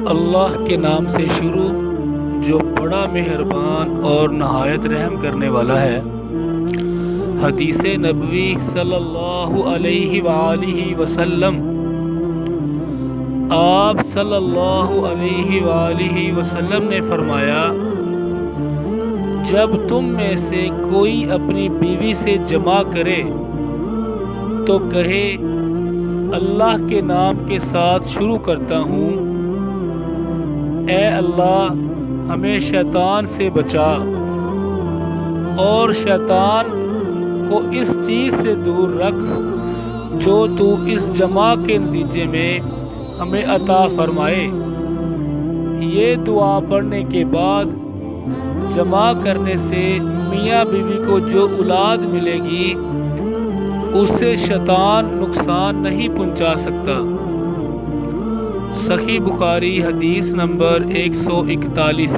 اللہ کے نام سے شروع جو بڑا مہربان اور نہایت رحم کرنے والا ہے۔ حدیث نبوی صلی اللہ علیہ وآلہ وسلم، آپ صلی اللہ علیہ وآلہ وسلم نے فرمایا، جب تم میں سے کوئی اپنی بیوی سے جمع کرے تو کہے اللہ کے نام کے ساتھ شروع کرتا ہوں، اے اللہ ہمیں شیطان سے بچا اور شیطان کو اس چیز سے دور رکھ جو تو اس جمع کے نتیجے میں ہمیں عطا فرمائے۔ یہ دعا پڑھنے کے بعد جمع کرنے سے میاں بیوی کو جو اولاد ملے گی اسے شیطان نقصان نہیں پہنچا سکتا۔ صحیح بخاری حدیث نمبر 141۔